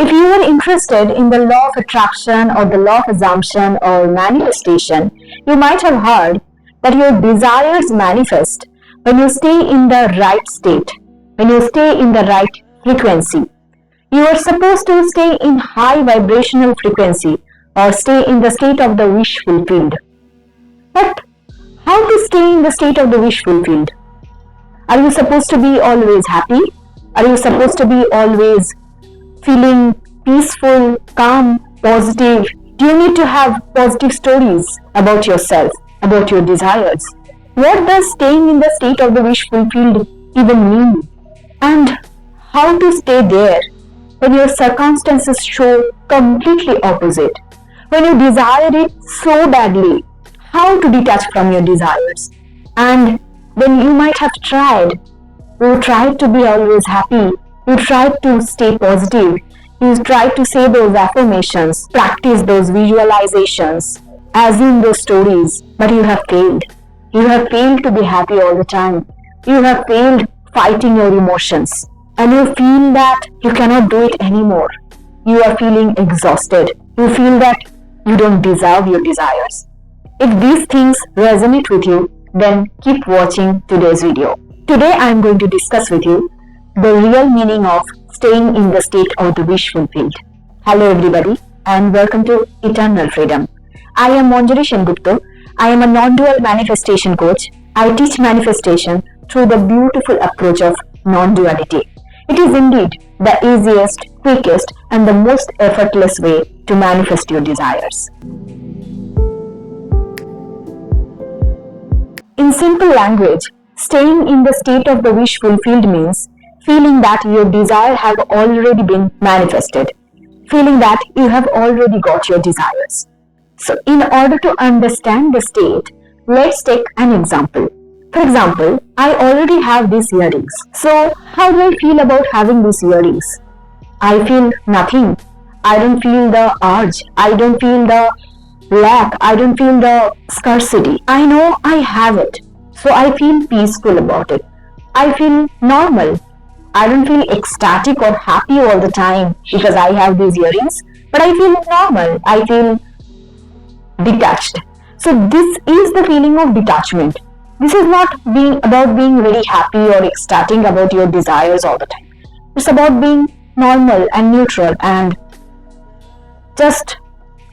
If you are interested in the law of attraction or the law of assumption or manifestation, you might have heard that your desires manifest when you stay in the right state, when you stay in the right frequency. You are supposed to stay in high vibrational frequency or stay in the state of the wish fulfilled. But how to stay in the state of the wish fulfilled? Are you supposed to be always happy? Are you supposed to be always feeling peaceful, calm, positive? Do you need to have positive stories about yourself, about your desires? What does staying in the state of the wish fulfilled even mean? And how to stay there when your circumstances show completely opposite? When you desire it so badly, how to detach from your desires? And when you might have tried, you tried to be always happy, you tried to stay positive, you tried to say those affirmations, practice those visualizations, assume those stories, but you have failed. You have failed to be happy all the time. You have failed fighting your emotions. And you feel that you cannot do it anymore. You are feeling exhausted. You feel that you don't deserve your desires. If these things resonate with you, then keep watching today's video. Today I am going to discuss with you the real meaning of staying in the state of the wish fulfilled. Hello everybody and welcome to Eternal Freedom. I am Manjari Sengupta. I am a non-dual manifestation coach. I teach manifestation through the beautiful approach of non-duality. It is indeed the easiest, quickest and the most effortless way to manifest your desires. In simple language, staying in the state of the wish fulfilled means feeling that your desire have already been manifested, feeling that you have already got your desires. So in order to understand the state, let's take an example. For example, I already have these earrings. So how do I feel about having these earrings? I feel nothing. I don't feel the urge. I don't feel the lack. I don't feel the scarcity. I know I have it. So I feel peaceful about it. I feel normal. I don't feel ecstatic or happy all the time because I have these earrings, but I feel normal. I feel detached. So this is the feeling of detachment. This is not about being very happy or ecstatic about your desires all the time. It's about being normal and neutral and just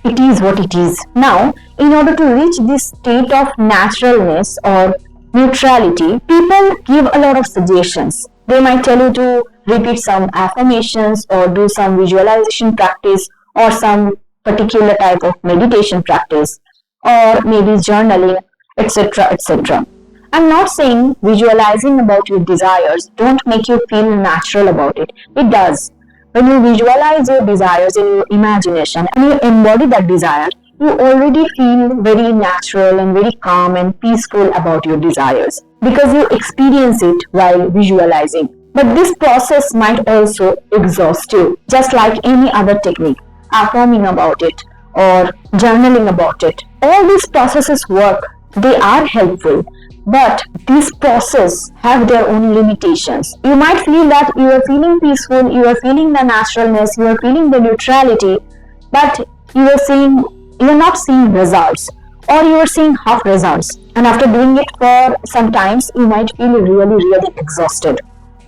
it is what it is. Now, in order to reach this state of naturalness or neutrality, people give a lot of suggestions. They might tell you to repeat some affirmations or do some visualization practice or some particular type of meditation practice or maybe journaling, etc., etc. I'm not saying visualizing about your desires don't make you feel natural about it. It does. When you visualize your desires in your imagination and you embody that desire, you already feel very natural and very calm and peaceful about your desires because you experience it while visualizing. But this process might also exhaust you, just like any other technique, affirming about it or journaling about it. All these processes work. They are helpful. But these processes have their own limitations. You might feel that you are feeling peaceful, you are feeling the naturalness, you are feeling the neutrality, but you are not seeing results, or you are seeing half results. And after doing it for some times, you might feel really exhausted.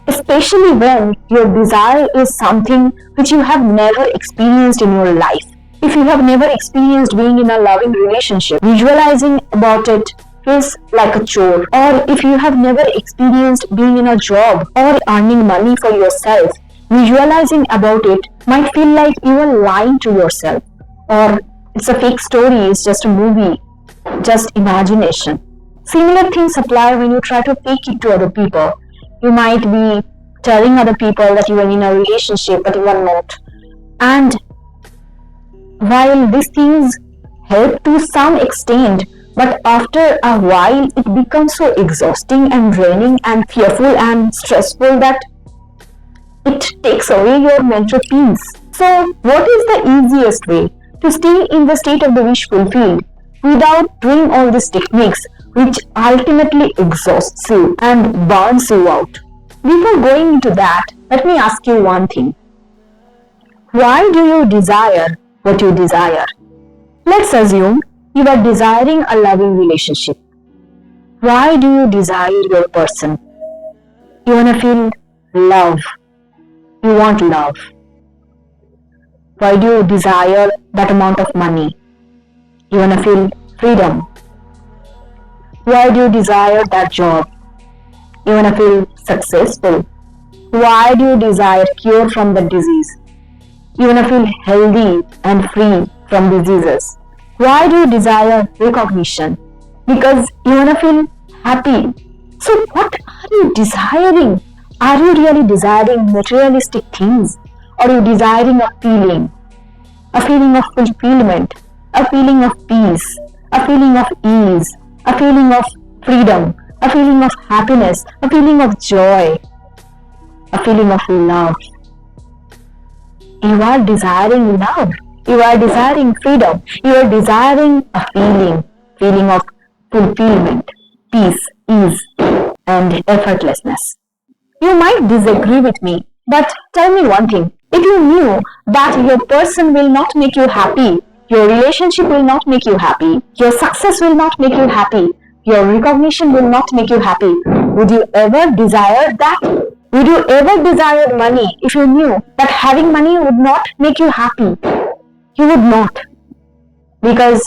Especially when your desire is something which you have never experienced in your life. If you have never experienced being in a loving relationship, visualizing about it feels like a chore. Or if you have never experienced being in a job or earning money for yourself, visualizing about it might feel like you are lying to yourself, or it's a fake story, it's just a movie, just imagination. Similar things apply when you try to fake it to other people. You might be telling other people that you are in a relationship, but you are not. And while these things help to some extent, but after a while it becomes so exhausting and draining and fearful and stressful that it takes away your mental peace. So what is the easiest way to stay in the state of the wish fulfilled without doing all these techniques which ultimately exhausts you and burns you out? Before going into that, let me ask you one thing. Why do you desire what you desire? Let's assume you are desiring a loving relationship. Why do you desire your person? You want to feel love. You want love. Why do you desire that amount of money? You want to feel freedom. Why do you desire that job? You want to feel successful. Why do you desire cure from the disease? You want to feel healthy and free from diseases. Why do you desire recognition? Because you want to feel happy. So what are you desiring? Are you really desiring materialistic things? Or are you desiring a feeling of fulfillment, a feeling of peace, a feeling of ease, a feeling of freedom, a feeling of happiness, a feeling of joy, a feeling of love? You are desiring love. You are desiring freedom. You are desiring a feeling of fulfillment, peace, ease, and effortlessness. You might disagree with me, but tell me one thing. If you knew that your person will not make you happy, your relationship will not make you happy, your success will not make you happy, your recognition will not make you happy, would you ever desire that? Would you ever desire money if you knew that having money would not make you happy? You would not. Because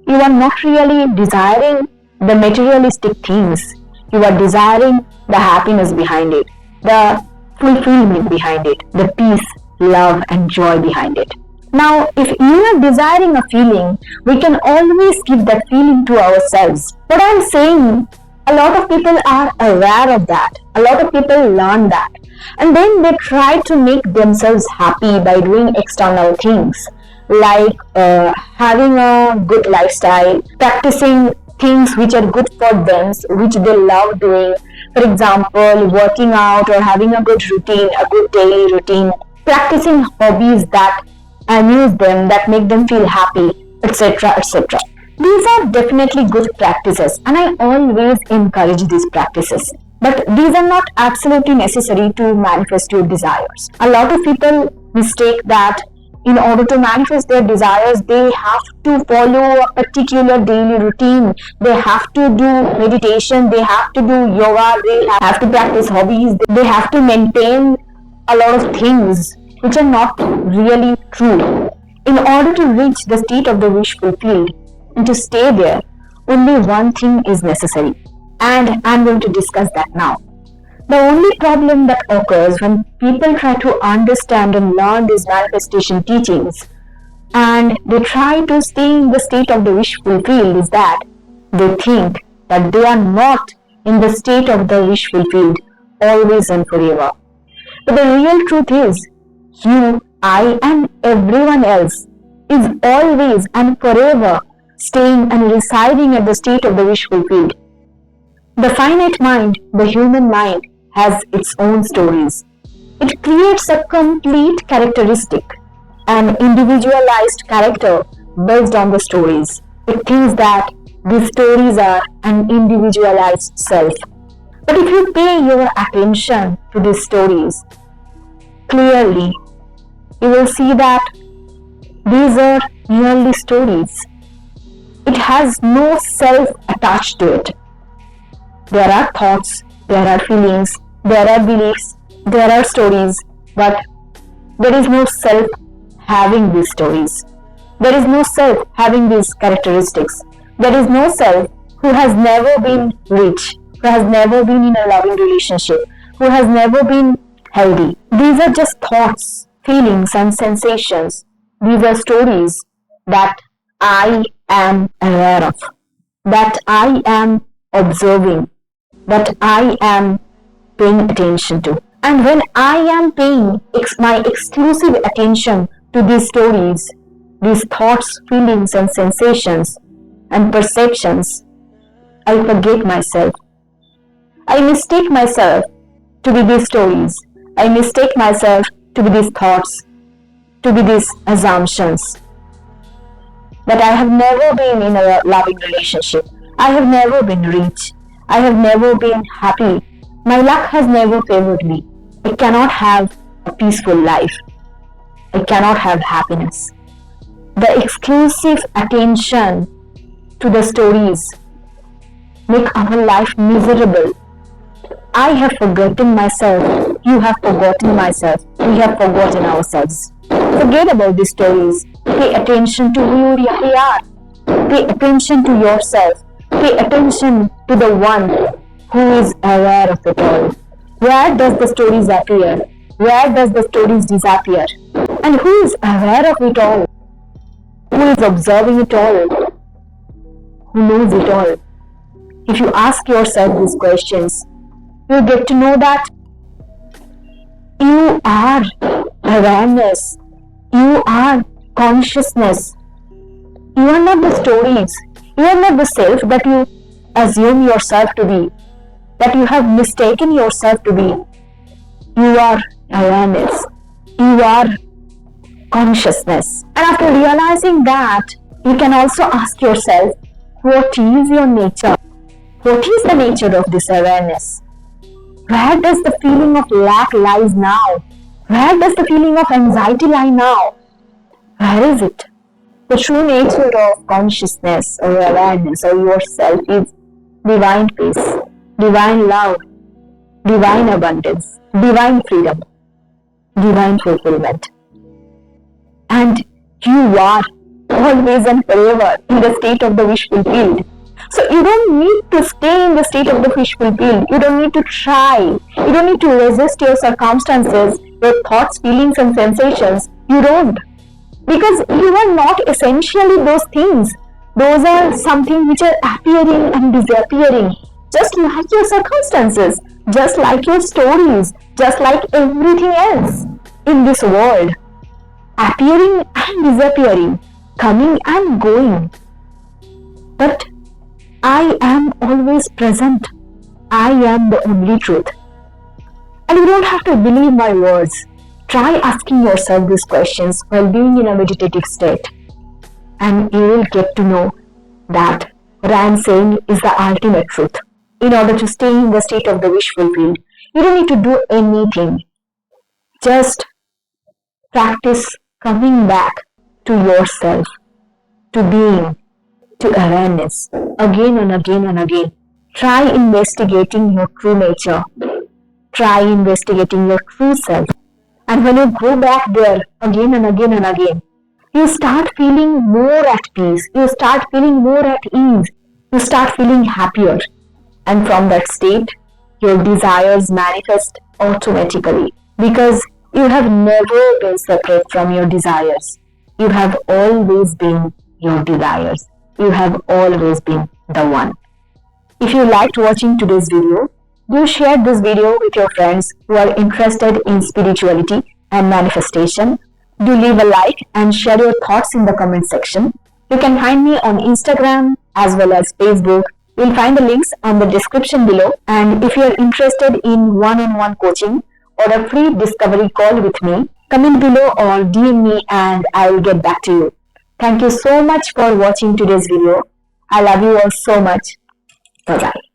you are not really desiring the materialistic things. You are desiring the happiness behind it, the fulfillment behind it, the peace, love, and joy behind it. Now, if you are desiring a feeling, we can always give that feeling to ourselves. What I'm saying, a lot of people are aware of that. A lot of people learn that. And then they try to make themselves happy by doing external things, like having a good lifestyle, practicing things which are good for them, which they love doing. For example, working out or having a good routine, a good daily routine, practicing hobbies that amuse them, that make them feel happy, etc., etc. These are definitely good practices, and I always encourage these practices. But these are not absolutely necessary to manifest your desires. A lot of people mistake that in order to manifest their desires, they have to follow a particular daily routine. They have to do meditation, they have to do yoga, they have to practice hobbies, they have to maintain a lot of things which are not really true. In order to reach the state of the wish fulfilled and to stay there, only one thing is necessary. And I'm going to discuss that now. The only problem that occurs when people try to understand and learn these manifestation teachings and they try to stay in the state of the wish fulfilled is that they think that they are not in the state of the wish fulfilled always and forever. But the real truth is, you, I, and everyone else is always and forever staying and residing at the state of the wish fulfilled. The finite mind, the human mind, has its own stories. It creates a complete characteristic, an individualized character based on the stories. It thinks that these stories are an individualized self. But if you pay your attention to these stories, clearly you will see that these are merely stories. It has no self attached to it. There are thoughts, there are feelings, there are beliefs, there are stories, but there is no self having these stories. There is no self having these characteristics. There is no self who has never been rich, who has never been in a loving relationship, who has never been healthy. These are just thoughts, feelings, and sensations. These are stories that I am aware of, that I am observing, that I am paying attention to. And when I am paying my exclusive attention to these stories, these thoughts, feelings, and sensations and perceptions, I forget myself. I mistake myself to be these stories. I mistake myself to be these thoughts, to be these assumptions. That I have never been in a loving relationship. I have never been rich. I have never been happy. My luck has never favored me. I cannot have a peaceful life. I cannot have happiness. The exclusive attention to the stories make our life miserable. I have forgotten myself. You have forgotten myself. We have forgotten ourselves. Forget about these stories. Pay attention to who you really are. Pay attention to yourself. Pay attention to the one who is aware of it all. Where does the stories appear? Where does the stories disappear? And who is aware of it all? Who is observing it all? Who knows it all? If you ask yourself these questions, you get to know that you are awareness. You are consciousness. You are not the stories. You are not the self that you assume yourself to be, that you have mistaken yourself to be. You are awareness. You are consciousness. And after realizing that, you can also ask yourself, what is your nature? What is the nature of this awareness? Where does the feeling of lack lies now? Where does the feeling of anxiety lie now? Where is it? The true nature of consciousness or awareness or yourself is divine peace, divine love, divine abundance, divine freedom, divine fulfillment. And you are always and forever in the state of the wish fulfilled. So you don't need to stay in the state of the wish fulfilled. You don't need to try. You don't need to resist your circumstances, your thoughts, feelings and sensations. You don't. Because you are not essentially those things. Those are something which are appearing and disappearing. Just like your circumstances. Just like your stories. Just like everything else in this world. Appearing and disappearing. Coming and going. But I am always present. I am the only truth. And you don't have to believe my words. Try asking yourself these questions while being in a meditative state. And you will get to know that what I am saying is the ultimate truth. In order to stay in the state of the wish fulfilled, you don't need to do anything. Just practice coming back to yourself, to being, to awareness, again and again and again. Try investigating your true nature. Try investigating your true self. And when you go back there again and again and again, you start feeling more at peace. You start feeling more at ease. You start feeling happier. And from that state, your desires manifest automatically. Because you have never been separate from your desires. You have always been your desires. You have always been the one. If you liked watching today's video, do share this video with your friends who are interested in spirituality and manifestation. Do leave a like and share your thoughts in the comment section. You can find me on Instagram as well as Facebook. You'll find the links on the description below. And if you are interested in one-on-one coaching or a free discovery call with me, comment below or DM me and I will get back to you. Thank you so much for watching today's video. I love you all so much. Bye-bye.